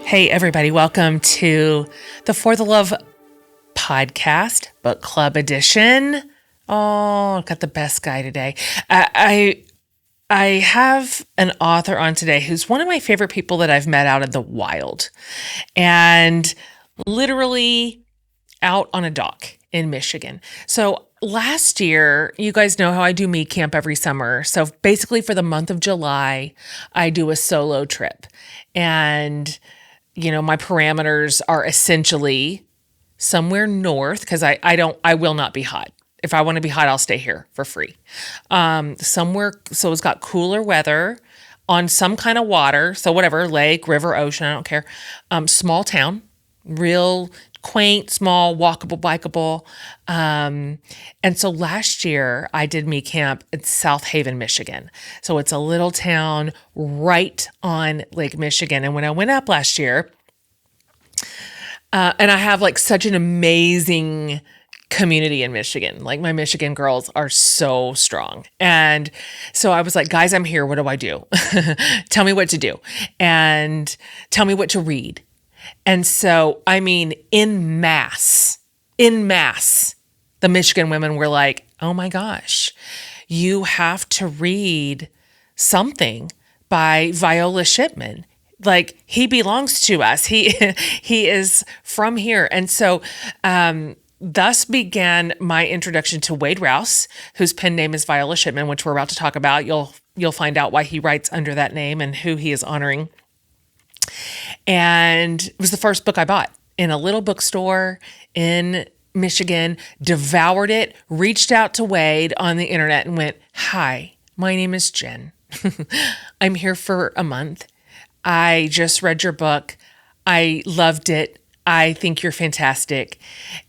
Hey, everybody. Welcome to the For the Love podcast, book club edition. Oh, got the best guy today. I have an author on today who's one of my favorite people that I've met out in the wild, and literally out on a dock in Michigan. So last year, you guys know how I do meat camp every summer. So basically for the month of July, I do a solo trip. And my parameters are essentially somewhere north because I will not be hot. If I want to be hot, I'll stay here for free. Somewhere, so it's got cooler weather on some kind of water. So whatever, lake, river, ocean, I don't care. Small town, real quaint, small, walkable, bikeable. And so last year I did meat camp in South Haven, Michigan. So it's a little town right on Lake Michigan. And when I went up last year, and I have like such an amazing community in Michigan. Like my Michigan girls are so strong. And so I was like, guys, I'm here. What do I do? Tell me what to do and tell me what to read. And so, in mass, the Michigan women were like, oh my gosh, you have to read something by Viola Shipman. Like, he belongs to us. He is from here. And so, thus began my introduction to Wade Rouse, whose pen name is Viola Shipman, which we're about to talk about. You'll find out why he writes under that name and who he is honoring. And it was the first book I bought in a little bookstore in Michigan, devoured it, reached out to Wade on the internet and went, hi, my name is Jen. I'm here for a month. I just read your book. I loved it. I think you're fantastic.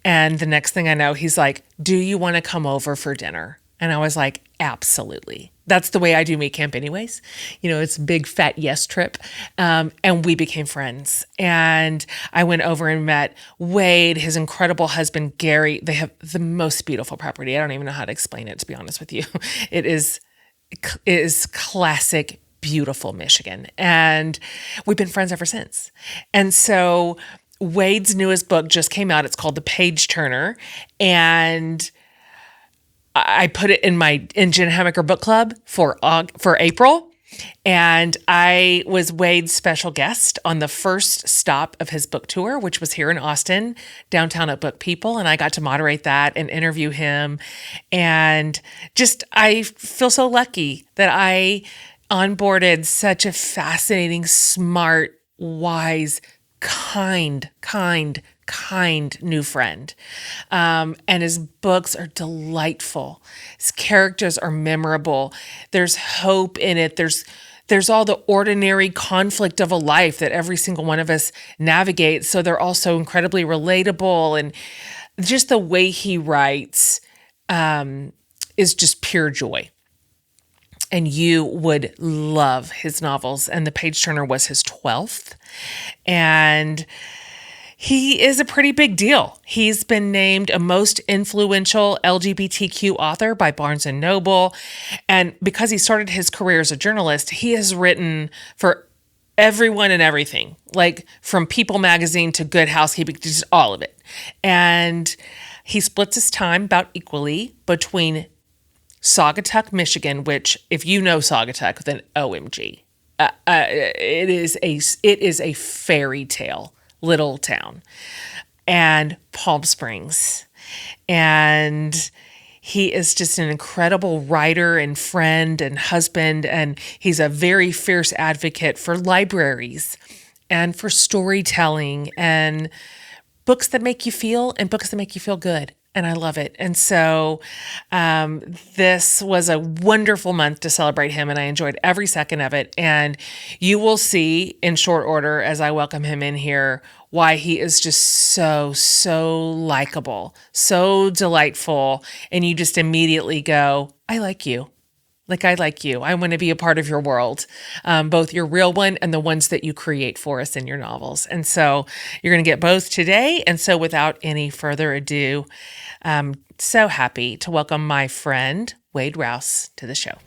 And the next thing I know, he's like, do you want to come over for dinner? And I was like, absolutely. That's the way I do meat camp anyways. It's a big fat yes trip. And we became friends. And I went over and met Wade, his incredible husband, Gary. They have the most beautiful property. I don't even know how to explain it, to be honest with you. It is classic, beautiful Michigan. And we've been friends ever since. And so Wade's newest book just came out. It's called The Page Turner. And I put it in Jen Hatmaker book club for April. And I was Wade's special guest on the first stop of his book tour, which was here in Austin, downtown at Book People. And I got to moderate that and interview him. And I feel so lucky that I onboarded such a fascinating, smart, wise, kind new friend. And his books are delightful. His characters are memorable. There's hope in it. There's all the ordinary conflict of a life that every single one of us navigates. So they're also incredibly relatable. And just the way he writes is just pure joy. And you would love his novels. And The Page Turner was his 12th. And he is a pretty big deal. He's been named a most influential LGBTQ author by Barnes & Noble. And because he started his career as a journalist, he has written for everyone and everything, like from People magazine to Good Housekeeping, just all of it. And he splits his time about equally between Saugatuck, Michigan, which if you know Saugatuck, then OMG. It is a fairy tale little town, and Palm Springs. And he is just an incredible writer and friend and husband. And he's a very fierce advocate for libraries and for storytelling and books that make you feel and books that make you feel good. And I love it. And so this was a wonderful month to celebrate him, and I enjoyed every second of it. And you will see in short order as I welcome him in here why he is just so likable, so delightful. And you just immediately go, I like you. Like, I like you. I want to be a part of your world, both your real one and the ones that you create for us in your novels. And so you're going to get both today. And so without any further ado, I'm so happy to welcome my friend, Wade Rouse, to the show.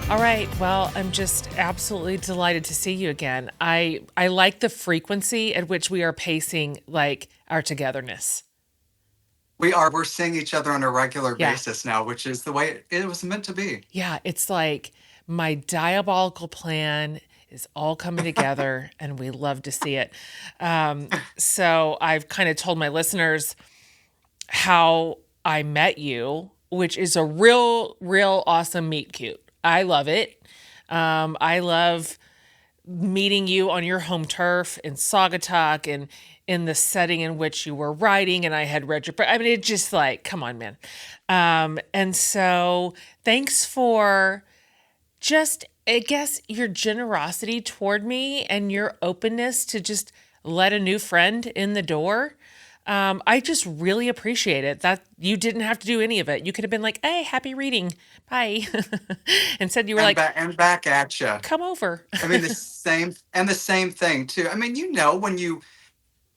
All right. Well, I'm just absolutely delighted to see you again. I like the frequency at which we are pacing like our togetherness. We're seeing each other on a regular Yeah. basis now, which is the way it was meant to be. Yeah, it's like my diabolical plan is all coming together and we love to see it. So I've kind of told my listeners how I met you, which is a real awesome meet cute. I love it. I love meeting you on your home turf in Saugatuck and in the setting in which you were writing and I had read your I mean it just like come on man. And so thanks for just I guess your generosity toward me and your openness to just let a new friend in the door. I just really appreciate it that you didn't have to do any of it. You could have been like, "Hey, happy reading, bye," instead you were like, And back at you. "Come over." I mean, the same thing too. I mean,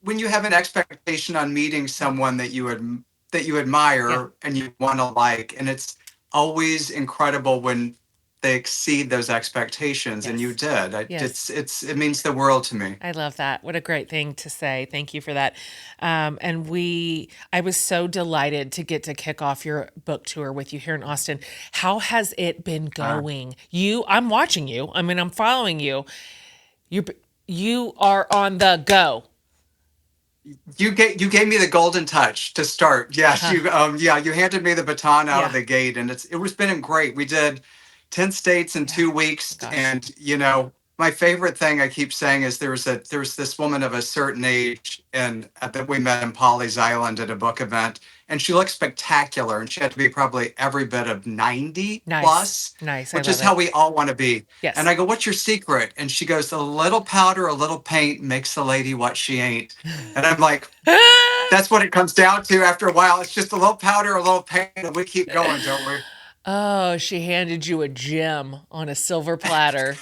when you have an expectation on meeting Yeah, someone that you yeah, admire and you want to like, and it's always incredible when they exceed those expectations, and you yes, did. yes. It means the world to me. I love that. What a great thing to say. Thank you for that. I was so delighted to get to kick off your book tour with you here in Austin. How has it been Uh, going? I'm watching you. I mean, I'm following you. You, you are on the go. you gave me the golden touch to start. Yes, Huh. you handed me the baton out of Yeah. the gate, and it was been great. We did 10 states in Yeah. 2 weeks, Gosh. and my favorite thing I keep saying is there was this woman of a certain age, and that we met in Polly's Island at a book event, and she looked spectacular, and she had to be probably every bit of 90 Nice. plus, Nice. I which love is how it. we all want to be. And Yes. I go, "What's your secret?" And she goes, "A little powder, a little paint makes a lady what she ain't." And I'm like, that's what it comes down to after a while. It's just a little powder, a little paint, and we keep going, don't we? Oh, she handed you a gem on a silver platter.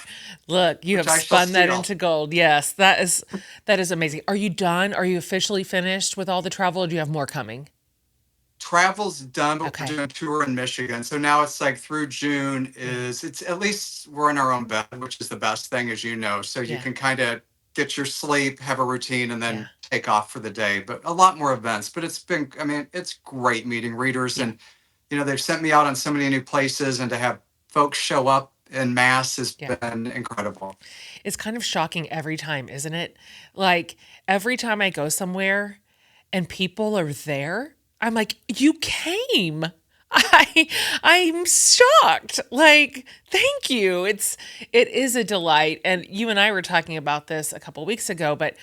Look, you Which have I shall spun that steal. into gold. Yes, that is amazing. Are you done? Are you officially finished with all the travel or do you have more coming? Travel's done, but we're Okay. doing a tour in Michigan. So now it's like through June Yeah. is it's at least we're in our own bed, which is the best thing, as you know. So you Yeah. can kind of get your sleep, have a routine, and Yeah. then take off for the day. But a lot more events. But I mean, it's great meeting readers, Yeah. and they've sent me out on so many new places, and to have folks show up in mass has Yeah. been incredible. It's kind of shocking every time, isn't it? Like every time I go somewhere and people are there, I'm like, "You came." I I'm shocked. Like, thank you. It is a delight. And you and I were talking about this a couple weeks ago, but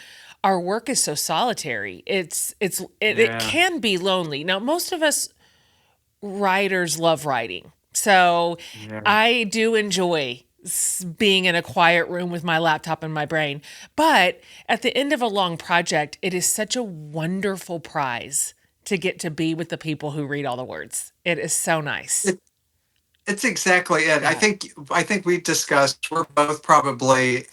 our work is so solitary. It Yeah. can be lonely. Now, most of us writers love writing. So Yeah. I do enjoy being in a quiet room with my laptop and my brain. But at the end of a long project, it is such a wonderful prize to get to be with the people who read all the words. It is so nice. It's exactly it. I Yeah. think I think we discussed we're both probably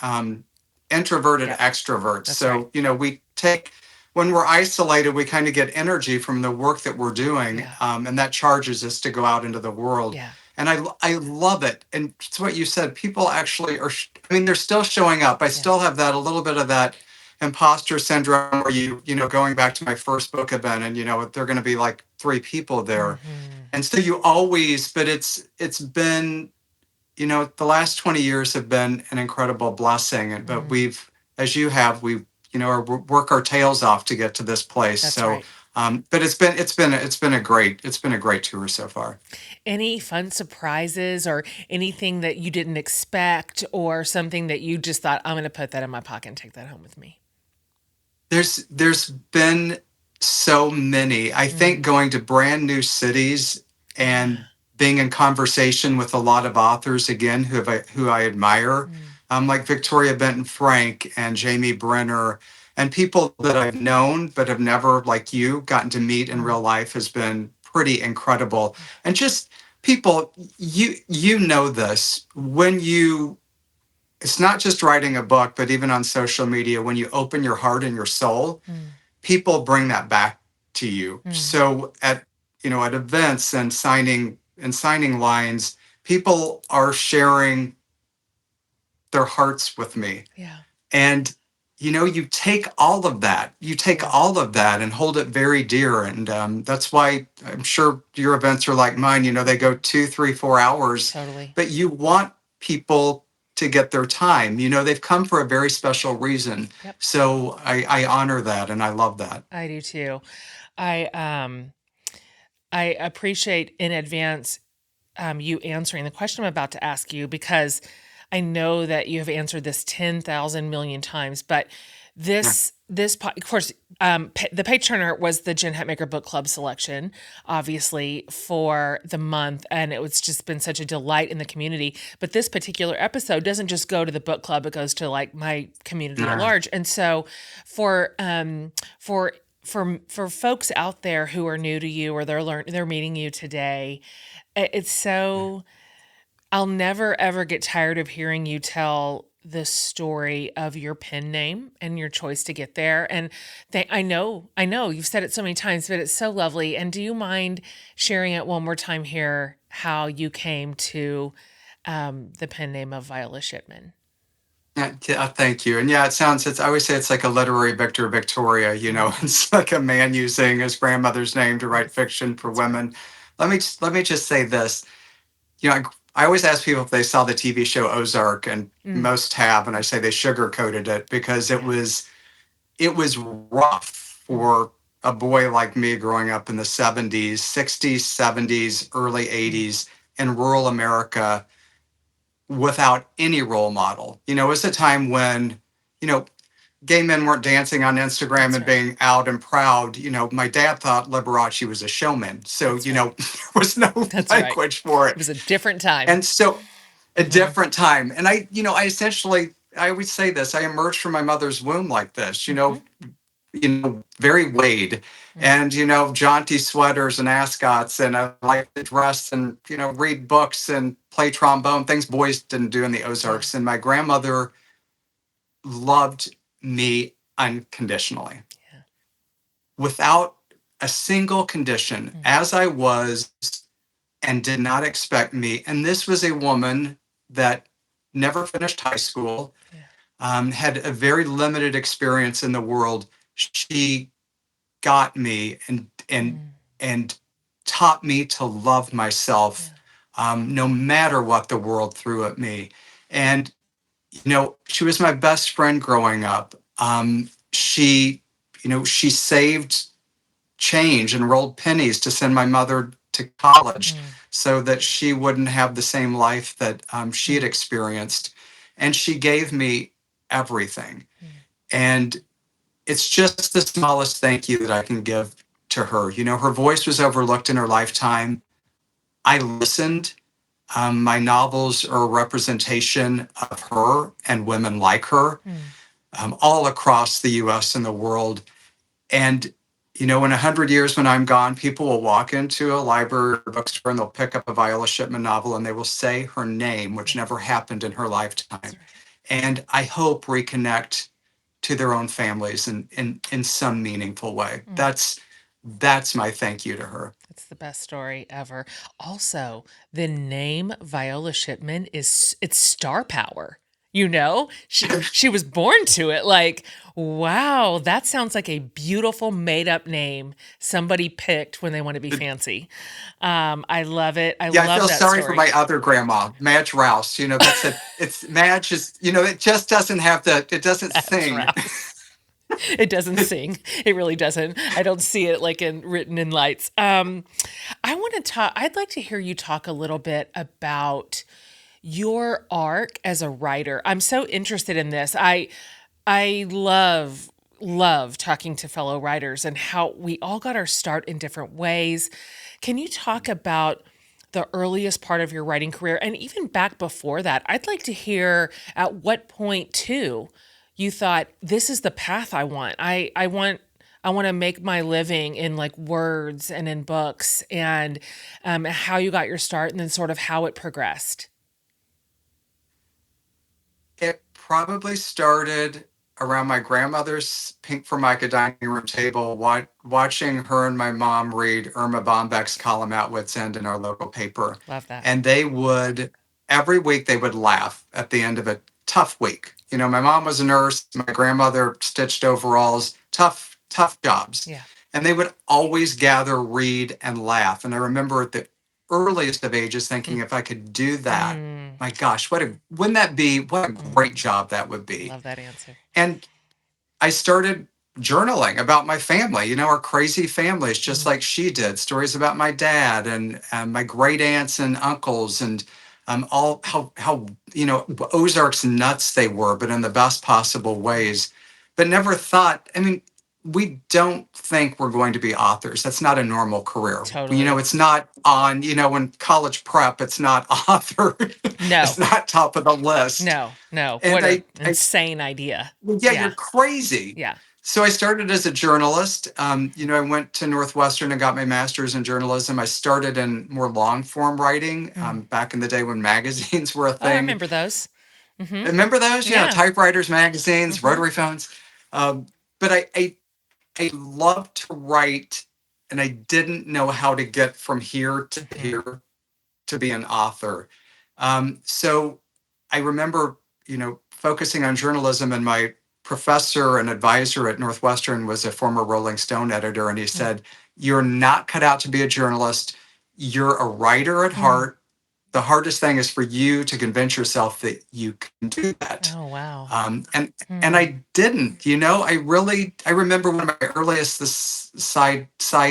introverted Yep. extroverts. That's right. So, we take when we're isolated, we kind of get energy from the work that we're doing, Yeah. and that charges us to go out into the world. Yeah. And I love it. And it's what you said. People actually are. I mean, they're still showing up. I Yeah. still have that a little bit of that imposter syndrome where going back to my first book event, and they're going to be like three people there, Hmm. and so you always, but it's been, the last 20 years have been an incredible blessing. But Mm. as you have, work our tails off to get to this place. That's So, right. but it's been a great tour so far. Any fun surprises or anything that you didn't expect or something that you just thought, I'm going to put that in my pocket and take that home with me? There's been so many. I think Mm. going to brand new cities and Yeah. being in conversation with a lot of authors again who I admire, Mm. like Victoria Benton Frank and Jamie Brenner, and people that I've known but have never, like you, gotten to meet in Mm. real life has been pretty incredible. And just people, you know this when you it's not just writing a book, but even on social media, when you open your heart and your soul, Mm. people bring that back to you. Mm. So at events and signing lines, people are sharing their hearts with me. Yeah. And you take all of that, and hold it very dear. And that's why I'm sure your events are like mine. They go 2, 3, 4 hours, Totally. but you want people to get their time. They've come for a very special reason. Yep. So I honor that and I love that. I do too. I I appreciate in advance you answering the question I'm about to ask you, because I know that you have answered this 10,000 million times, but Yeah. of course, the page turner was the Jen Hatmaker book club selection, obviously for the month, and it was just been such a delight in the community. But this particular episode doesn't just go to the book club; it goes to like my community at large. And so, for for folks out there who are new to you, or they're meeting you today, it's so, I'll never ever get tired of hearing you tell the story of your pen name and your choice to get there. And I know you've said it so many times, but it's so lovely. And do you mind sharing it one more time here, how you came to the pen name of Viola Shipman? Yeah, thank you. And yeah, I always say it's like a literary Victor Victoria, Mm, it's like a man using his grandmother's name to write yes, fiction for that's right. women. Let me just say this. I always ask people if they saw the TV show Ozark, and Mm, most have, and I say they sugarcoated it because it yeah. was rough Mm, for a boy like me growing up in the 70s, 60s, 70s, early mm, 80s in rural America without any role model. It was a time when, you know, gay men weren't dancing on Instagram that's and right. being out and proud. My dad thought Liberace was a showman. So, That's right. there was no That's right. language for It it. was a different time. And so a Hmm. different time. And I always say this, I emerged from my mother's womb like this, Hmm. very Wade Mm, and, jaunty sweaters and ascots. And I like to dress and, read books and play trombone, things boys didn't do in the yeah. Ozarks. And my grandmother loved me unconditionally Yeah. without a single condition Mm, as I was and did not expect me. And this was a woman that never finished high school, yeah. had a very limited experience in the world. She got me Mm, and taught me to love myself, yeah. no matter what the world threw at me. And she was my best friend growing up. She saved change and rolled pennies to send my mother to college Mm, so that she wouldn't have the same life that she had mm, experienced. And she gave me everything. mm, And it's just the smallest thank you that I can give to her. Her voice was overlooked in her lifetime. I listened. My novels are a representation of her and women like her, mm. all across the US and the world. And, in 100 years when I'm gone, people will walk into a library or bookstore and they'll pick up a Viola Shipman novel and they will say her name, which Yeah, never happened in her that's lifetime. right. And I hope reconnect to their own families in some meaningful way. Mm, That's my thank you to her. it's the best story ever. Also, the name Viola Shipman it's star power. She was born to it. Like, wow, that sounds like a beautiful made up name somebody picked when they want to be fancy. I love it. I Yeah, I love feel that sorry for story. my other grandma, Madge Rouse. It's Madge is, it just doesn't have it doesn't That's sing. Rouse. It doesn't sing. It really doesn't. I don't see it like in written in lights. I want to talk. I'd like to hear you talk a little bit about your arc as a writer. I'm so interested in this. I love talking to fellow writers and how we all got our start in different ways. Can you talk about the earliest part of your writing career and even back before that? I'd like to hear at what point too you thought this is the path I want. I want to make my living in like words and in books, and how you got your start and then sort of how it progressed. It probably started around my grandmother's pink formica dining room table, watching her and my mom read Irma Bombeck's column At Wit's End in our local paper. Love that. And they would, every week, they would laugh at the end of a tough week. You know, my mom was a nurse, my grandmother stitched overalls, tough jobs. Yeah. And they would always gather, read, and laugh. And I remember at the earliest of ages thinking, if I could do that, my gosh, wouldn't that be, what a great job that would be. Love that answer. And I started journaling about my family, you know, our crazy families, just like she did. Stories about my dad and my great aunts and uncles, and all how you know Ozarks nuts they were, but in the best possible ways. But never thought. I mean, we don't think we're going to be authors. That's not a normal career. Totally. You know, it's not on. You know, in college prep, it's not author. No. It's not top of the list. No. And What an insane idea. Yeah, you're crazy. Yeah. So I started as a journalist. You know, I went to Northwestern and got my master's in journalism. I started in more long form writing back in the day when magazines were a thing. Oh, I remember those. Remember those? Yeah, typewriters, magazines, rotary phones. But I loved to write, and I didn't know how to get from here to here to be an author. So I remember, you know, focusing on journalism, and my professor and advisor at Northwestern was a former Rolling Stone editor, and he said, "You're not cut out to be a journalist. You're a writer at heart. The hardest thing is for you to convince yourself that you can do that." Oh, wow. And I didn't, you know, I remember one of my earliest, this side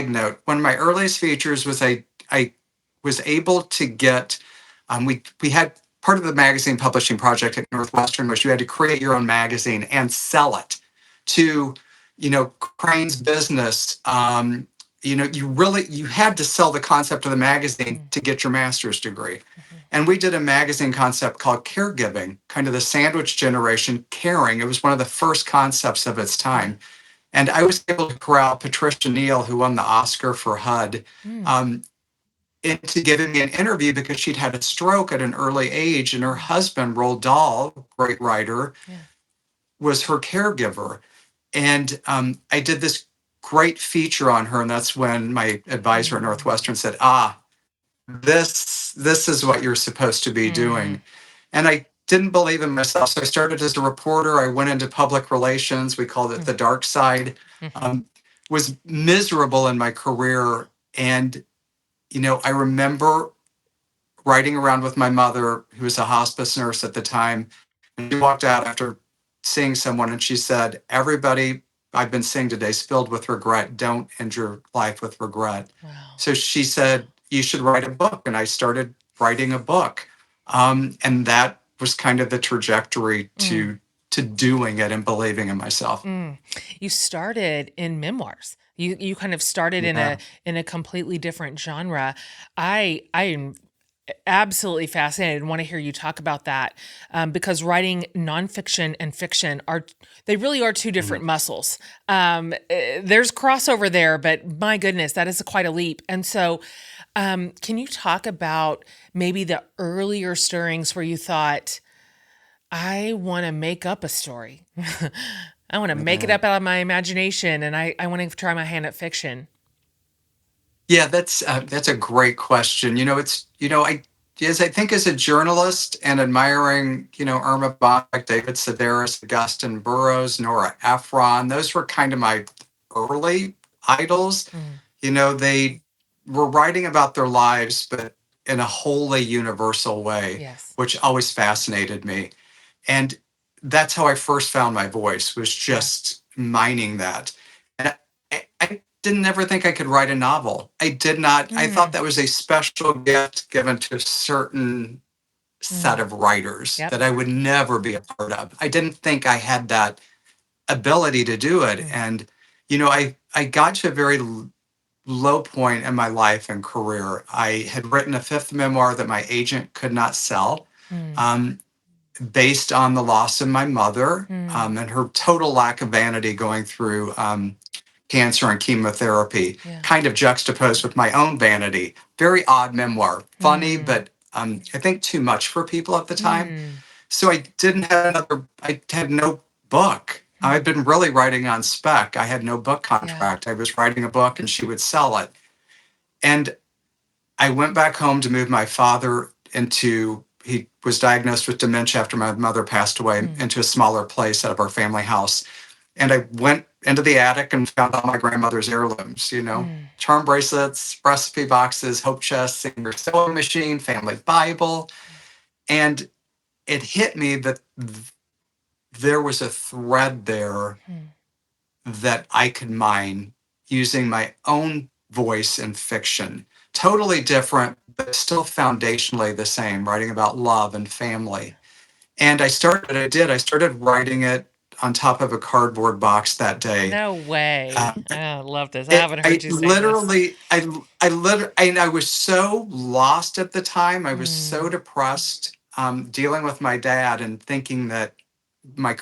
note, one of my earliest features was I was able to get, we had part of the magazine publishing project at Northwestern was you had to create your own magazine and sell it to, you know, Crane's Business. You know, you had to sell the concept of the magazine to get your master's degree. And we did a magazine concept called Caregiving, kind of the sandwich generation, caring. It was one of the first concepts of its time. And I was able to corral Patricia Neal, who won the Oscar for HUD, into giving me an interview because she'd had a stroke at an early age, and her husband, Roald Dahl, great writer, was her caregiver. And I did this great feature on her, and that's when my advisor at Northwestern said, this is what you're supposed to be doing. And I didn't believe in myself. So I started as a reporter. I went into public relations. We called it the dark side. Was miserable in my career. And, you know, I remember riding around with my mother, who was a hospice nurse at the time. And she walked out after seeing someone, and she said, "Everybody I've been seeing today is filled with regret. Don't end your life with regret." Wow. So she said, "You should write a book." And I started writing a book. And that was kind of the trajectory to doing it and believing in myself. You started in memoirs. You kind of started in a completely different genre. I am absolutely fascinated and want to hear you talk about that, because writing nonfiction and fiction they really are two different muscles. There's crossover there, but my goodness, that is quite a leap. And so, can you talk about maybe the earlier stirrings where you thought, I want to make up a story. I want to make it up out of my imagination, and I want to try my hand at fiction. Yeah, that's a great question. You know, it's, you know, I think as a journalist and admiring, you know, Irma Bombeck, David Sedaris, Augustin Burroughs, Nora Ephron, those were kind of my early idols. You know, they were writing about their lives, but in a wholly universal way, which always fascinated me. And that's how I first found my voice, was just mining that. And I didn't ever think I could write a novel. I did not. I thought that was a special gift given to a certain set of writers that I would never be a part of. I didn't think I had that ability to do it. And, you know, I got to a very low point in my life and career. I had written a fifth memoir that my agent could not sell. Based on the loss of my mother and her total lack of vanity going through cancer and chemotherapy, kind of juxtaposed with my own vanity. Very odd memoir, funny, but I think too much for people at the time. So I had no book. I'd been really writing on spec. I had no book Yeah. contract. I was writing a book and she would sell it. And I went back home to move my father into, he was diagnosed with dementia after my mother passed away, into a smaller place out of our family house. And I went into the attic and found all my grandmother's heirlooms, charm bracelets, recipe boxes, hope chests, Singer sewing machine, family Bible. And it hit me that there was a thread there that I could mine using my own voice in fiction. Totally different, but still foundationally the same, writing about love and family. And I started writing it on top of a cardboard box that day. No way. Uh, I love this. I haven't heard I you say this. literally, I literally, and I was so lost at the time. I was so depressed, dealing with my dad and thinking that I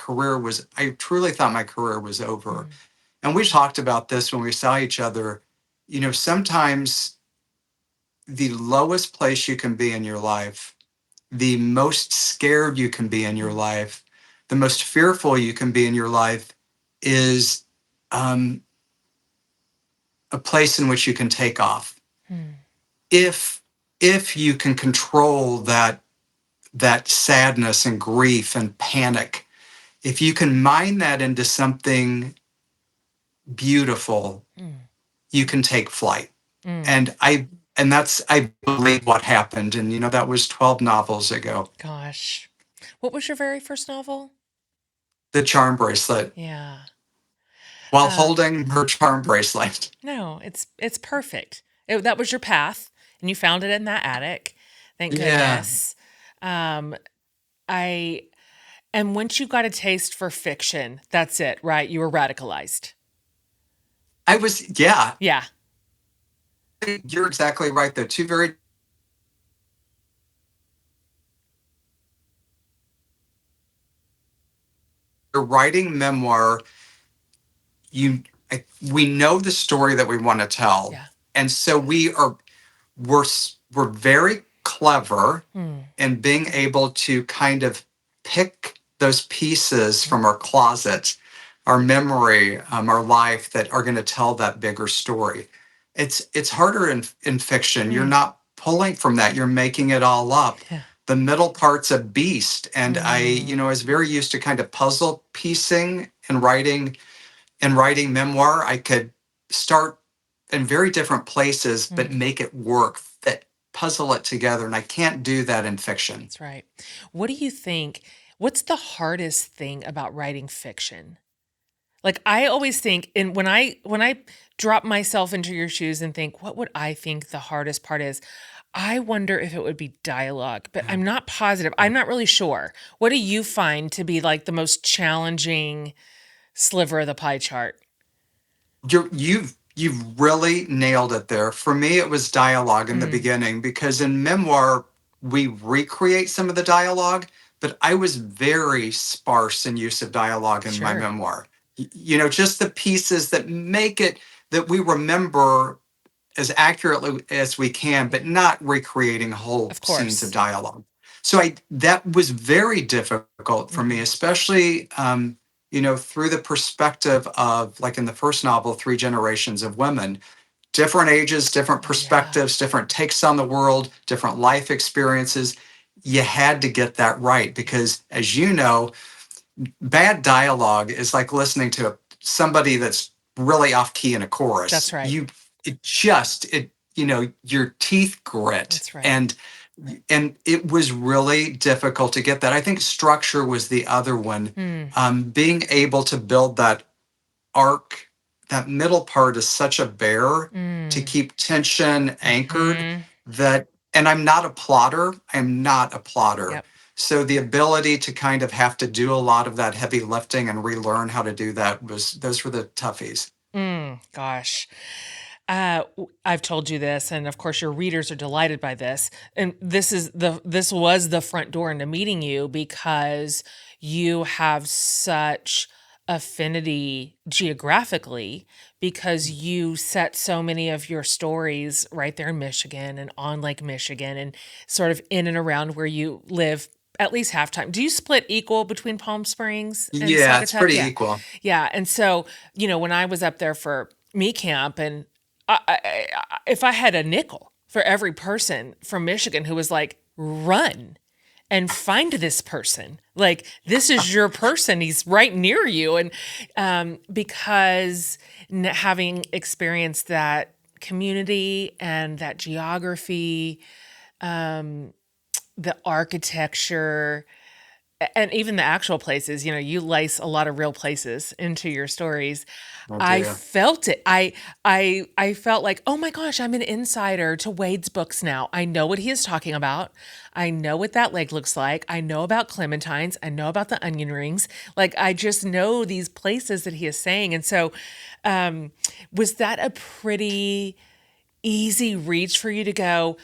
truly thought my career was over. And we talked about this when we saw each other. Sometimes the lowest place you can be in your life, the most scared you can be in your life, the most fearful you can be in your life is um, a place in which you can take off. If you can control that sadness and grief and panic, if you can mine that into something beautiful, you can take flight. And that's, I believe, what happened. And that was 12 novels ago. Gosh. What was your very first novel? The charm bracelet, Yeah. while holding her charm bracelet. No, it's perfect. That was your path, and you found it in that attic. Thank Yeah. goodness. Um, I and once you got a taste for fiction, that's it, right? You were radicalized. Yeah, Yeah. you're exactly right, though. Two very writing memoir, you we know the story that we want to tell. Yeah. And so we're very clever in being able to kind of pick those pieces from our closet, our memory, our life that are going to tell that bigger story. It's harder in fiction. You're not pulling from that. You're making it all up. Yeah. The middle part's a beast. And I was very used to kind of puzzle piecing and writing memoir. I could start in very different places, but make it work, fit, puzzle it together. And I can't do that in fiction. That's right. What do you think? What's the hardest thing about writing fiction? Like I always think, and when I drop myself into your shoes and think, what would I think the hardest part is? I wonder if it would be dialogue, but I'm not positive. I'm not really sure. What do you find to be like the most challenging sliver of the pie chart? You've really nailed it there. For me, it was dialogue in the beginning because in memoir we recreate some of the dialogue, but I was very sparse in use of dialogue in my Sure. memoir. Just the pieces that make it that we remember as accurately as we can, but not recreating whole Of scenes of course. dialogue. So that was very difficult for me, especially through the perspective of, like in the first novel, three generations of women, different ages, different Oh yeah. perspectives, different takes on the world, different life experiences. You had to get that right because, as you know, bad dialogue is like listening to somebody that's really off key in a chorus. That's right. Your teeth grit. That's right. And it was really difficult to get that. I think structure was the other one. Being able to build that arc, that middle part is such a bear to keep tension anchored that, and I'm not a plotter. I'm not a plotter. Yep. So the ability to kind of have to do a lot of that heavy lifting and relearn how to do that those were the toughies. Gosh. I've told you this, and of course your readers are delighted by this. And this was the front door into meeting you because you have such affinity geographically because you set so many of your stories right there in Michigan and on Lake Michigan and sort of in and around where you live at least halftime. Do you split equal between Palm Springs and Yeah, it's Saugatuck? pretty Yeah. equal. Yeah. And so, when I was up there for me camp, and if I had a nickel for every person from Michigan who was like, run and find this person. Like, this is your person. He's right near you. And because having experienced that community and that geography, the architecture, and even the actual places, you lace a lot of real places into your stories. I I do. felt it. I felt like, oh my gosh, I'm an insider to Wade's books now. I know what he is talking about. I know what that lake looks like. I know about clementines. I know about the onion rings. Like, I just know these places that he is saying. And so, was that a pretty easy reach for you to go,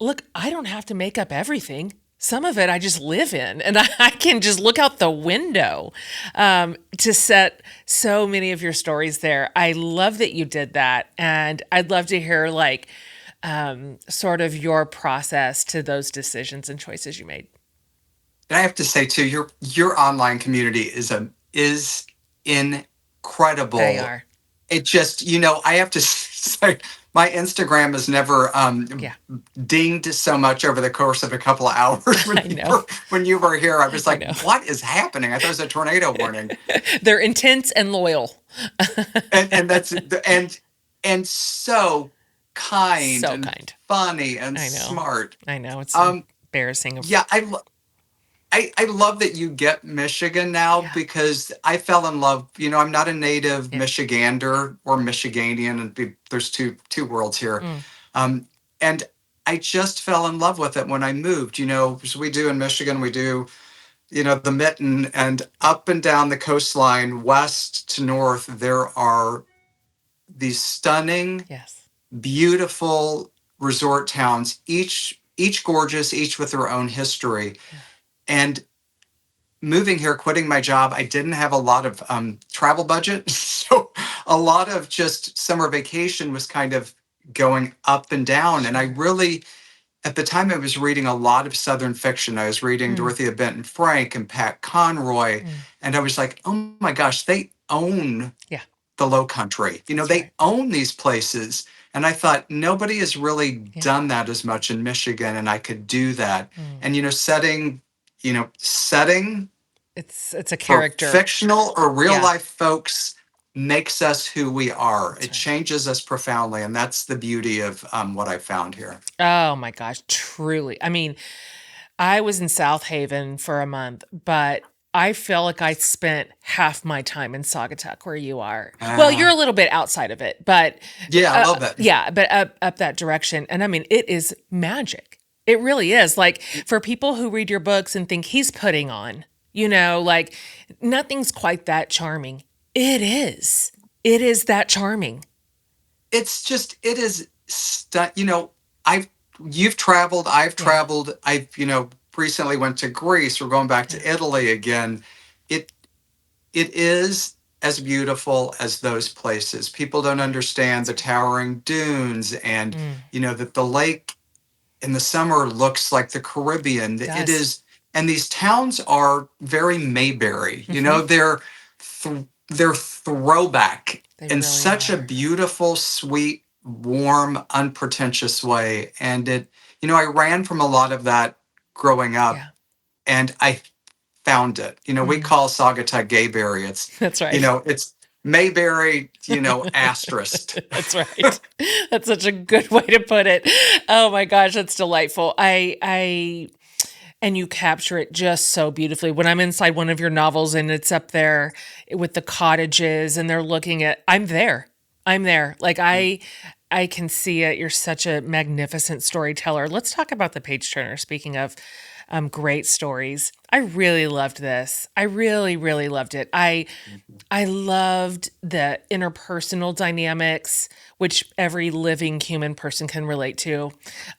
look, I don't have to make up everything. Some of it I just live in, and I can just look out the window to set so many of your stories there. I love that you did that, and I'd love to hear like sort of your process to those decisions and choices you made. And I have to say too, your online community is They incredible. are, It just, I have to say, my Instagram has never yeah, dinged so much over the course of a couple of hours. I know, When you were here, I was I like, know. what is happening? I thought it was a tornado warning. They're intense and loyal, And that's and so kind so and kind. funny and I know, smart. I know. It's Um, embarrassing. yeah, I love that you get Michigan now Yeah, because I fell in love. I'm not a native yeah. Michigander or Michiganian, and there's two worlds here. Mm, Um, and I just fell in love with it when I moved. So we do in Michigan, we do, the mitten and up and down the coastline, west to north, there are these stunning, yes. beautiful resort towns, each gorgeous, each with their own history. Yeah. And moving here, quitting my job, I didn't have a lot of travel budget. So a lot of just summer vacation was kind of going up and down. And I Sure. really, at the time, I was reading a lot of Southern fiction. I was reading Mm, Dorothea Benton Frank and Pat Conroy. mm. And I was like, oh my gosh, they own Yeah, the low country. that's They right. own these places. And I thought nobody has really Yeah. done that as much in Michigan. And I could do that. Mm. And, setting It's a for character. fictional or real Yeah, life folks makes us who we are. that's It right. changes us profoundly, and that's the beauty of what I found here. Oh my gosh, truly. I mean, I was in South Haven for a month, but I feel like I spent half my time in Saugatuck where you are. Well, you're Uh, a little bit outside of it, but yeah, a little bit. yeah, but up that direction. And I mean, it is magic. It really is. Like, for people who read your books and think he's putting on, like, nothing's quite that charming. It is. It is that charming. It's just it is. I've you've traveled. I've Yeah. traveled. I've recently went to Greece. We're going back Yeah. to Italy again. It it is as beautiful as those places. People don't understand That's the right. towering dunes and Mm, that the lake in the summer looks like the Caribbean. It does. is, and these towns are very Mayberry. Hmm. They're throwback They in really such a are. beautiful, sweet, warm, unpretentious way. And I ran from a lot of that growing up, Yeah. and I found it. We Mm, call Saugatuck Gayberry. that's right. It's Mayberry, asterisk. That's right. That's such a good way to put it. Oh my gosh, that's delightful. And you capture it just so beautifully. When I'm inside one of your novels and it's up there with the cottages and they're looking at, I'm there. I'm there. Like, I can see it. You're such a magnificent storyteller. Let's talk about the page turner. Speaking of great stories, I really loved this. I really, really loved it. I loved the interpersonal dynamics, which every living human person can relate to.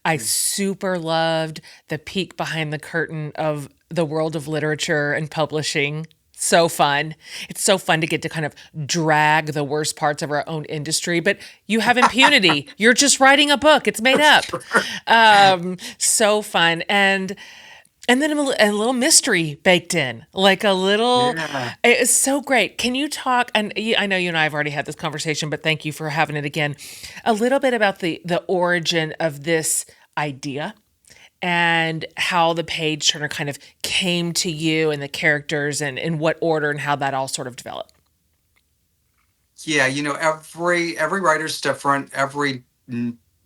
I super loved the peek behind the curtain of the world of literature and publishing. So fun. It's so fun to get to kind of drag the worst parts of our own industry, but you have impunity. You're just writing a book, it's made up. So fun. And And then a little mystery baked in, like a little, Yeah. it's so great. Can you talk, and I know you and I have already had this conversation, but thank you for having it again, a little bit about the origin of this idea and how the page turner kind of came to you and the characters and in what order and how that all sort of developed. Yeah, every writer's different. Every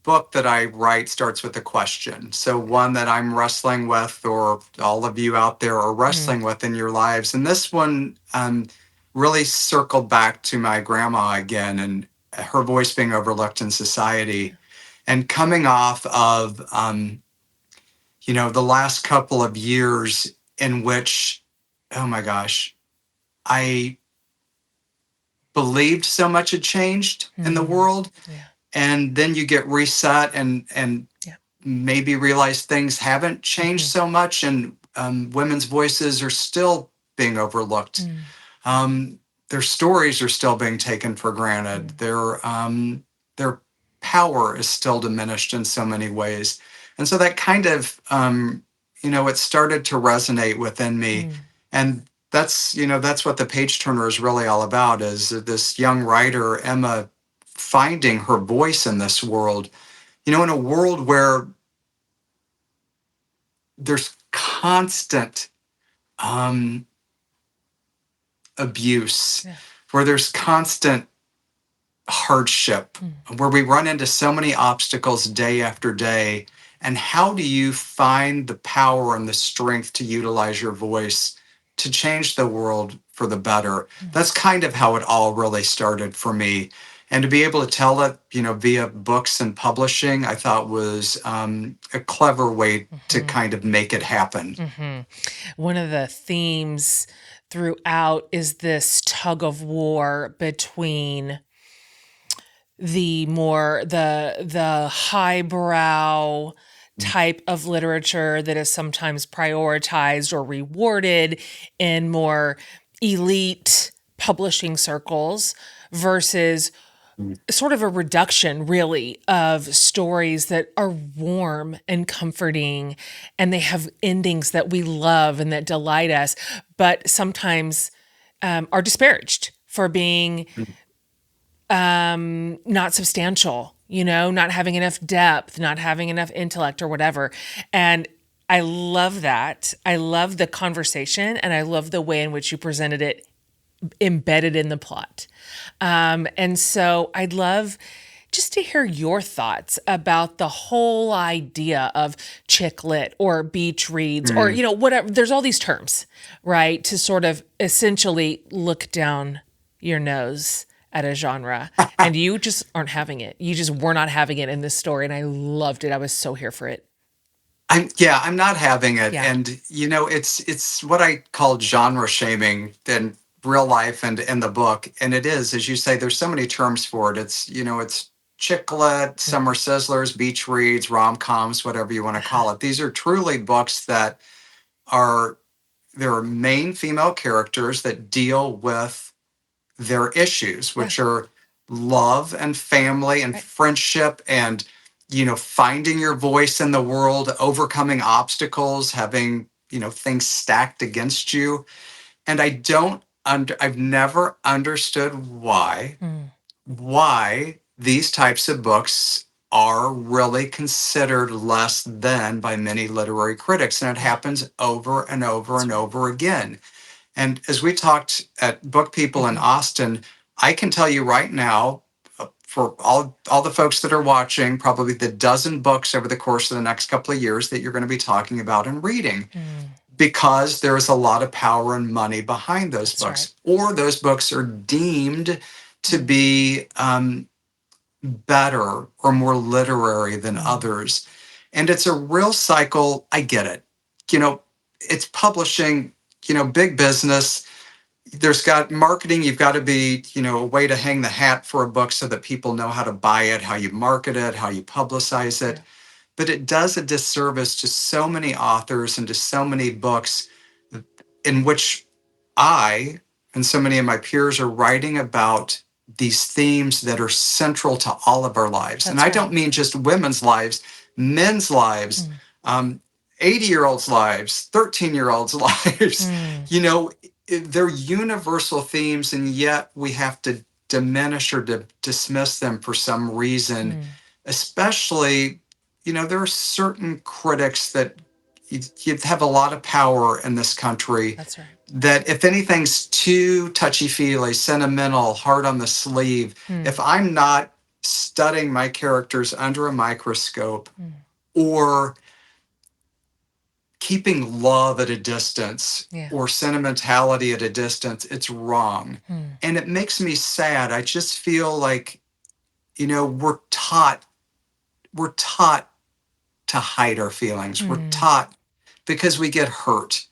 book that I write starts with a question. So one that I'm wrestling with, or all of you out there are Mm, wrestling with in your lives. And this one really circled back to my grandma again and her voice being overlooked in society, and coming off of the last couple of years in which, oh my gosh, I believed so much had changed in the mm, world, yeah, and then you get reset and yeah. maybe realize things haven't changed Hmm. so much, and women's voices are still being overlooked. Mm, um, their stories are still being taken for granted. mm, Their power is still diminished in so many ways, and so that kind of it started to resonate within me, mm, and that's what the page turner is really all about. Is this young writer Emma finding her voice in this world? In a world where there's constant um, abuse, yeah. where there's constant hardship, Mm, where we run into so many obstacles day after day. And how do you find the power and the strength to utilize your voice to change the world for the better? mm, That's kind of how it all really started for me. And to be able to tell it, via books and publishing, I thought was a clever way to mhm, kind of make it happen. mhm. One of the themes throughout is this tug of war between the highbrow type of literature that is sometimes prioritized or rewarded in more elite publishing circles versus sort of a reduction really of stories that are warm and comforting and they have endings that we love and that delight us but sometimes are disparaged for being not substantial, not having enough depth, not having enough intellect or whatever. And I love that. I love the conversation and I love the way in which you presented it embedded in the plot. And so I'd love just to hear your thoughts about the whole idea of chick lit or beach reads or, Mm. whatever. There's all these terms, right? To sort of essentially look down your nose at a genre and you just aren't having it. You just were not having it in this story. And I loved it. I was so here for it. I'm not having it. Yeah. And it's what I call genre shaming in real life and in the book. And it is, as you say, there's so many terms for it. It's chick lit, summer sizzlers, beach reads, rom-coms, whatever you want to call it. These are truly books that are there are main female characters that deal with their issues, Yeah. which are love and family and Right. friendship and, finding your voice in the world, overcoming obstacles, having, things stacked against you. And I've never understood Mm. why these types of books are really considered less than by many literary critics. And it Yeah. happens over and over That's and right. over again. And as we talked at Book People in Hmm. Austin, I can tell you right now, for all the folks that are watching, probably the dozen books over the course of the next couple of years that you're going to be talking about and reading, Mm. because there is a lot of power and money behind those That's right. books, or those books are deemed to Mm. be better or more literary than Mm. others. And it's a real cycle. I get it. You know, it's publishing, big business. There's got marketing. You've got to be, a way to hang the hat for a book so that people know how to buy it, how you market it, how you publicize it. Yeah. But it does a disservice to so many authors and to so many books in which I and so many of my peers are writing about these themes that are central to all of our lives. And That's I right. don't mean just women's lives, men's lives. Mm. Um, 80-year-olds' lives, 13-year-olds' lives. Mm. You know, they're universal themes, and yet we have to diminish or dismiss them for some reason. Especially, there are certain critics that you have a lot of power in this country. That's right. That if anything's too touchy-feely, sentimental, hard on the sleeve, if I'm not studying my characters under a microscope or keeping love at a distance or sentimentality at a distance, it's wrong. And it makes me sad. I just feel like, we're taught to hide our feelings. We're taught because we get hurt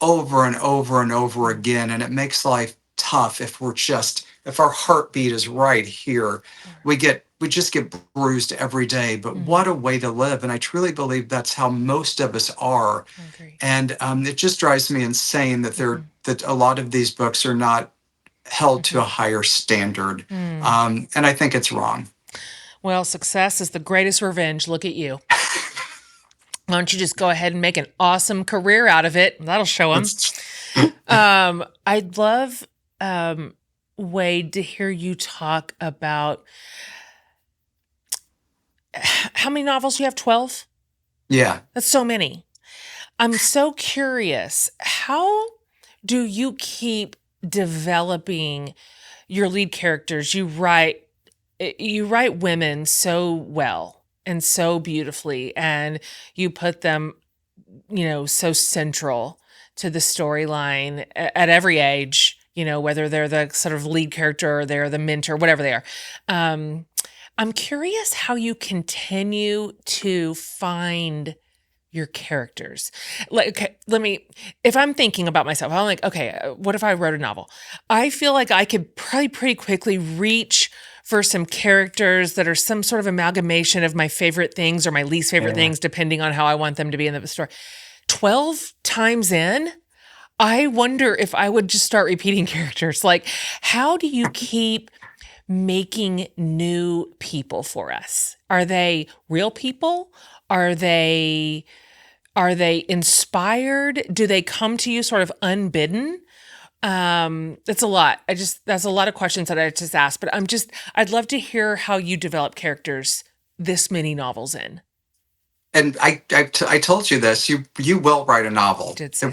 over and over and over again. And it makes life tough if our heartbeat is right here. We just get bruised every day. But what a way to live. And I truly believe that's how most of us are. And it just drives me insane that that a lot of these books are not held to a higher standard. And I think it's wrong. Well, success is the greatest revenge. Look at you. Why don't you just go ahead and make an awesome career out of it? That'll show them. I'd love, Wade, to hear you talk about how many novels you have. 12? Yeah. That's so many. I'm so curious. How do you keep developing your lead characters? You write women so well and so beautifully, and you put them, so central to the storyline at every age, whether they're the sort of lead character or they're the mentor, whatever they are. I'm curious how you continue to find your characters. Like, okay, if I'm thinking about myself, I'm like, okay, what if I wrote a novel? I feel like I could probably pretty quickly reach for some characters that are some sort of amalgamation of my favorite things or my least favorite things, depending on how I want them to be in the story. 12 times in, I wonder if I would just start repeating characters. Like, how do you keep making new people for us? Are they real people? Are they inspired? Do they come to you sort of unbidden? That's a lot. That's a lot of questions that I just asked, but I'd love to hear how you develop characters this many novels in. And I told you this. You will write a novel. Did say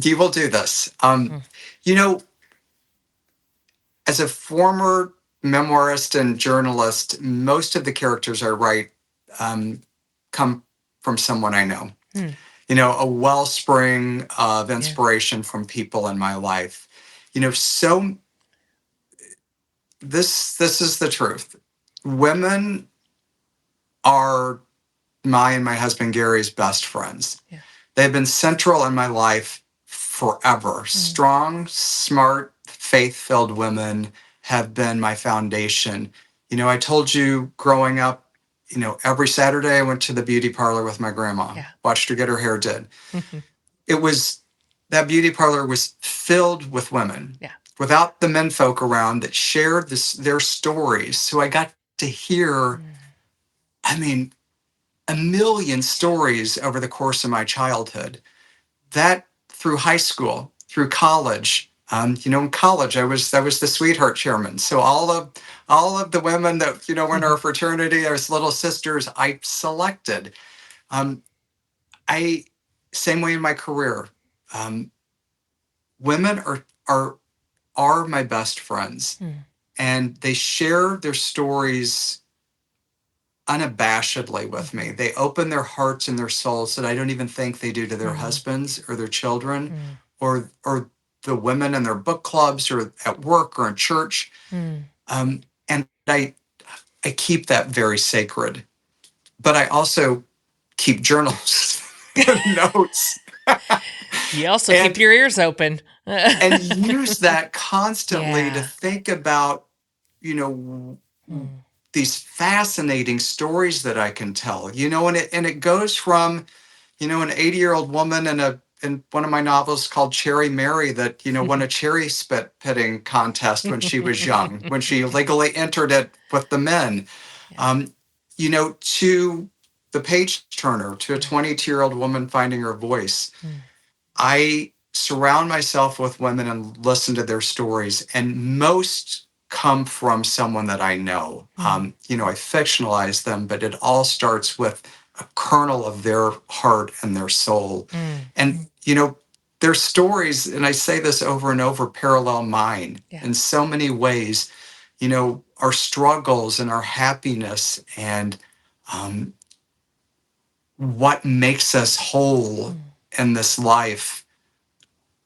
You will do this. You know, as a former memoirist and journalist, most of the characters I write come from someone I know. A wellspring of inspiration from people in my life. So this is the truth. Women are my and my husband Gary's best friends. They've been central in my life forever. Strong, smart, faith-filled women have been my foundation. I told you growing up, every Saturday I went to the beauty parlor with my grandma, watched her get her hair did. That beauty parlor was filled with women without the menfolk around that shared their stories. So I got to hear, a million stories over the course of my childhood. That through high school, through college. In college, I was the sweetheart chairman. So all of the women that were in our fraternity, as little sisters, I selected. Same way in my career. Women are my best friends, and they share their stories unabashedly with me. They open their hearts and their souls that I don't even think they do to their husbands or their children, or the women in their book clubs or at work or in church. And I keep that very sacred. But I also keep journals, notes. You also keep your ears open. And use that constantly to think about, these fascinating stories that I can tell, and it goes from, an 80-year-old woman in one of my novels called Cherry Mary that, won a cherry spit pitting contest when she was young, when she legally entered it with the men, to The Page Turner, to a 22-year-old woman finding her voice. I surround myself with women and listen to their stories, and most come from someone that I know. I fictionalize them, but it all starts with a kernel of their heart and their soul. And, their stories, and I say this over and over, parallel mine in so many ways. Our struggles and our happiness and what makes us whole in this life.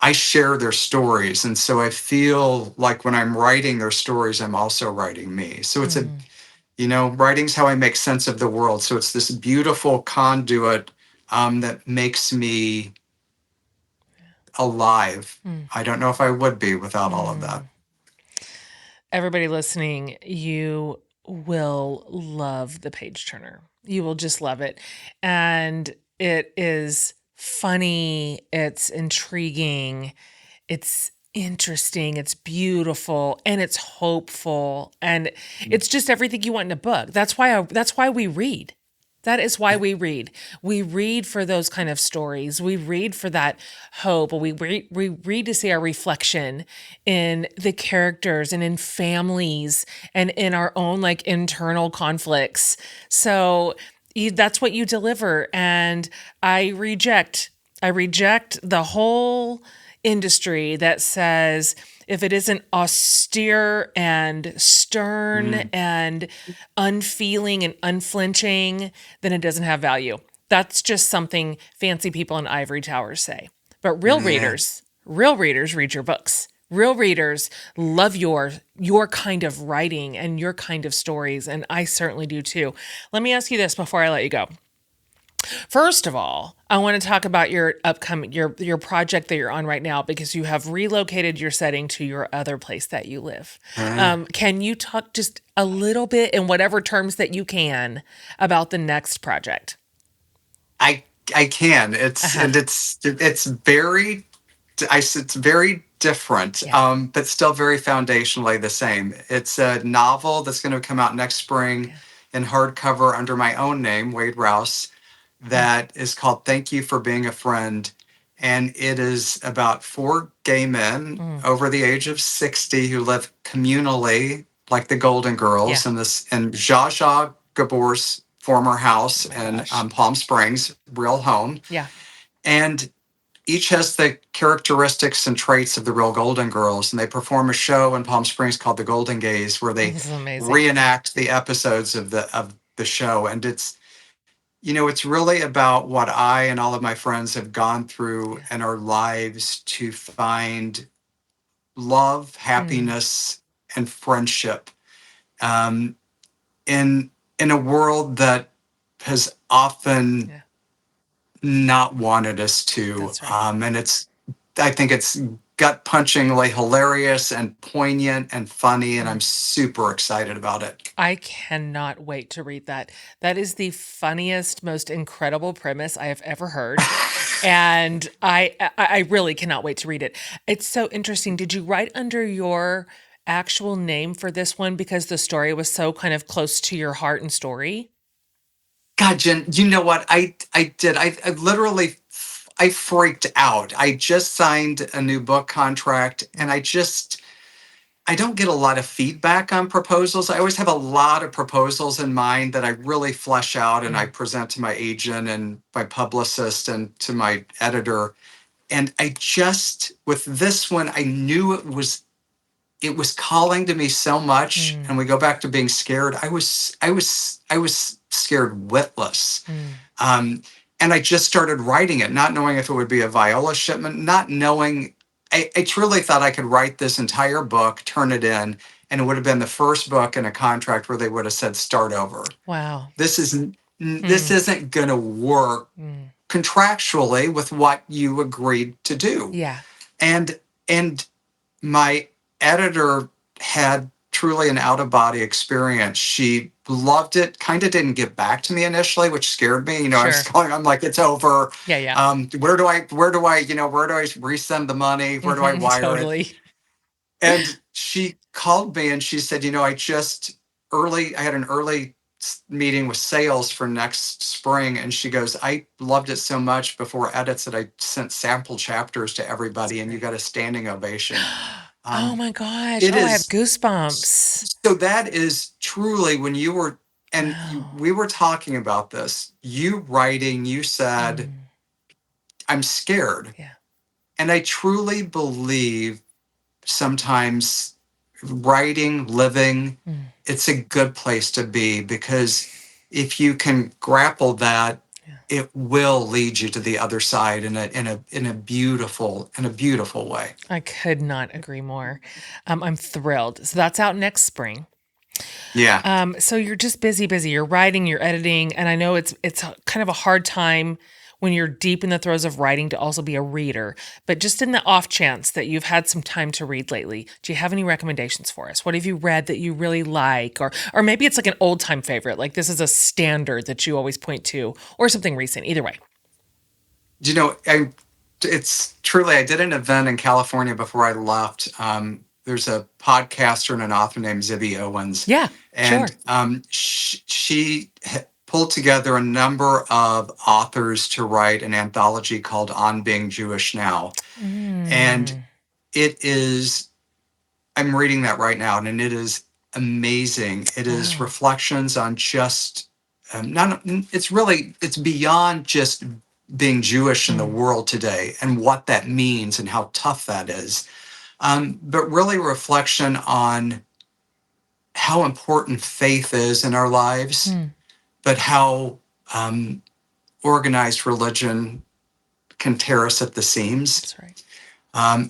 I share their stories. And so I feel like when I'm writing their stories, I'm also writing me. So it's writing's how I make sense of the world. So it's this beautiful conduit that makes me alive. I don't know if I would be without all of that. Everybody listening, you will love the Page Turner. You will just love it. And it is funny, it's intriguing, it's interesting, it's beautiful, and it's hopeful, and it's just everything you want in a book. That's why we read. That is why we read. We read for those kind of stories. We read for that hope. We read to see our reflection in the characters and in families and in our own like internal conflicts. So that's what you deliver. And I reject the whole industry that says if it isn't austere and stern and unfeeling and unflinching, then it doesn't have value. That's just something fancy people in ivory towers say. But real readers read your books. Real readers love your kind of writing and your kind of stories, and I certainly do too. Let me ask you this before I let you go. First of all, I want to talk about your upcoming your project that you're on right now because you have relocated your setting to your other place that you live. Can you talk just a little bit in whatever terms that you can about the next project? I can. It's very it's very different, but still very foundationally the same. It's a novel that's going to come out next spring in hardcover under my own name, Wade Rouse, that is called Thank You for Being a Friend. And it is about four gay men over the age of 60 who live communally, like the Golden Girls, in Zsa Zsa Gabor's former house in Palm Springs, real home. Yeah. And each has the characteristics and traits of the real Golden Girls, and they perform a show in Palm Springs called the Golden Gaze, where they reenact the episodes of the show. And it's really about what I and all of my friends have gone through in our lives to find love, happiness, and friendship in a world that has often not wanted us to. And I think it's gut punchingly hilarious and poignant and funny, and I'm super excited about it. I cannot wait to read that. That is the funniest, most incredible premise I have ever heard. And I really cannot wait to read it. It's so interesting. Did you write under your actual name for this one because the story was so kind of close to your heart and story? God, Jen, you know what? I did. I literally I freaked out. I just signed a new book contract, and I don't get a lot of feedback on proposals. I always have a lot of proposals in mind that I really flesh out and I present to my agent and my publicist and to my editor. And with this one, I knew it was calling to me so much. And we go back to being scared. I was scared witless. And I just started writing it, not knowing if it would be a Viola Shipman, not knowing. I truly thought I could write this entire book, turn it in, and it would have been the first book in a contract where they would have said start over. Wow. This isn't going to work contractually with what you agreed to do. Yeah. And my editor had truly an out of body experience. She loved it, kind of didn't get back to me initially, which scared me. I was I'm like, it's over. Yeah. Where do I resend the money? Where do I wire it? And she called me and she said, I had an early meeting with sales for next spring, and she goes, I loved it so much before edits that I sent sample chapters to everybody, and you got a standing ovation. Oh Um, my gosh. it Oh, I have is goosebumps. so that is truly when you were, and Wow. we were talking about this, you writing, you said, Mm, I'm scared. yeah. And I truly believe sometimes writing, living, Mm, it's a good place to be, because if you can grapple that, yeah. it will lead you to the other side in a beautiful way. I could not agree more. I'm thrilled. So that's out next spring. Yeah. So you're just busy, busy. You're writing, you're editing, and I know it's kind of a hard time when you're deep in the throes of writing to also be a reader. But just in the off chance that you've had some time to read lately, do you have any recommendations for us? What have you read that you really like, or maybe it's like an old time favorite, like this is a standard that you always point to, or something recent. Either way. You know, it's truly, I did an event in California before I left. There's a podcaster and an author named Zibby Owens, Yeah, and sure. she pulled together a number of authors to write an anthology called On Being Jewish Now. And Mm, it is, I'm reading that right now, and it is amazing. It is wow. reflections on just, not, it's beyond just being Jewish in the Mm, world today and what that means and how tough that is. But really reflection on how important faith is in our lives, mm, but how um, organized religion can tear us at the seams. that's right.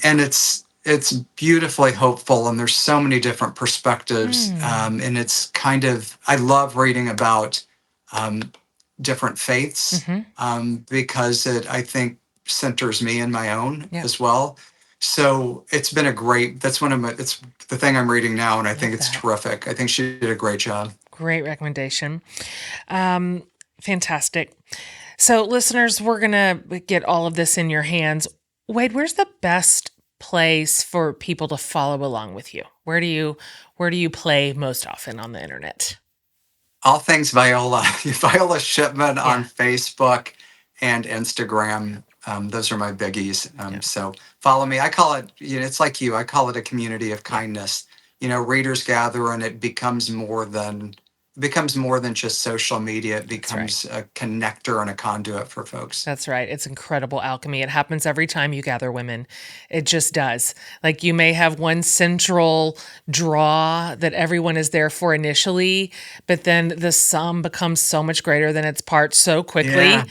And it's beautifully hopeful, and there's so many different perspectives. Mm, And it's kind of, I love reading about um, different faiths, mm-hmm. because it, I think, centers me in my own Yep. as well. So it's been a great, that's one of my, it's the thing I'm reading now, and I think Love it's that. terrific. I think she did a great job. Great recommendation. Um, fantastic. So, listeners, we're gonna get all of this in your hands. Wade, where's the best place for people to follow along with you? Where do you play most often on the internet? All things Viola, Viola Shipman Yeah, on Facebook and Instagram. Those are my biggies. yeah, So follow me. I call it, you know, it's like you, I call it a community of yeah. kindness. You know, readers gather, and it becomes more than just social media. It That's right. becomes a connector and a conduit for folks. That's right. It's incredible alchemy. It happens every time you gather women. It just does. Like you may have one central draw that everyone is there for initially, but then the sum becomes so much greater than its parts so Yeah. quickly.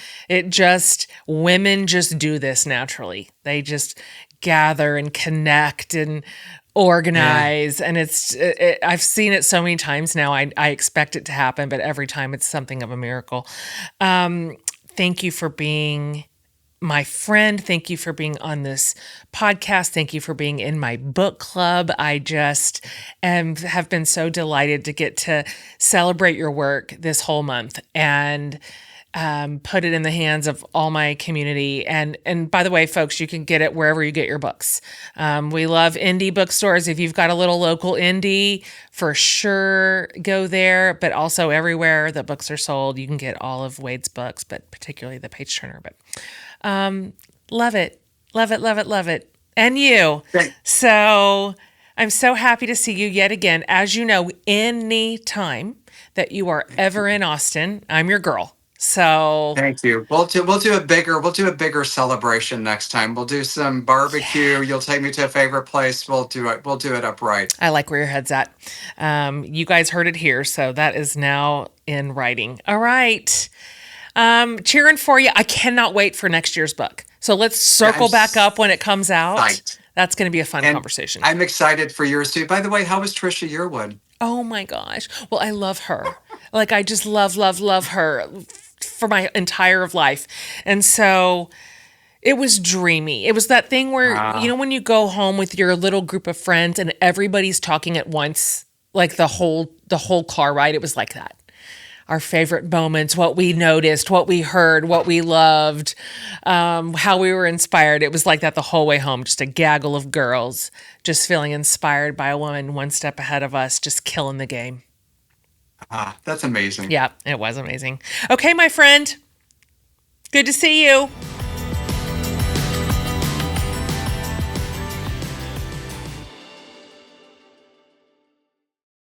Women just do this naturally. They just gather and connect and Yeah. organize. And I've seen it so many times now. I expect it to happen, but every time it's something of a miracle. Um, Thank you for being my friend. Thank you for being on this podcast. Thank you for being in my book club. I just have been so delighted to get to celebrate your work this whole month and put it in the hands of all my community. And by the way, folks, you can get it wherever you get your books. We love indie bookstores. If you've got a little local indie, for sure go there. But also everywhere that books are sold, you can get all of Wade's books, but particularly the Page Turner. But love it, love it, love it, love it, and you. Thank, So I'm so happy to see you yet again. As you know, any time that you are ever in Austin, I'm your girl. So, thank you. We'll do a bigger celebration next time. We'll do some yeah, barbecue. You'll take me to a favorite place. We'll do it upright. I like where your head's at. You guys heard it here, so that is now in writing. All right. Cheering for you. I cannot wait for next year's book. So let's Yeah, I'm circle back up when it comes out. psyched. That's going to be a fun And conversation. I'm excited for yours too. By the way, how was Trisha Yearwood? Oh my gosh. Well, I love her. Like, I just love, love, love her for my entire of life. And so it was dreamy. It was that thing where, Uh, when you go home with your little group of friends and everybody's talking at once, like the whole car ride, it was like that. Our favorite moments, what we noticed, what we heard, what we loved, how we were inspired. It was like that the whole way home, just a gaggle of girls, just feeling inspired by a woman one step ahead of us, just killing the game. That's amazing. Yeah, it was amazing. Okay, my friend. Good to see you.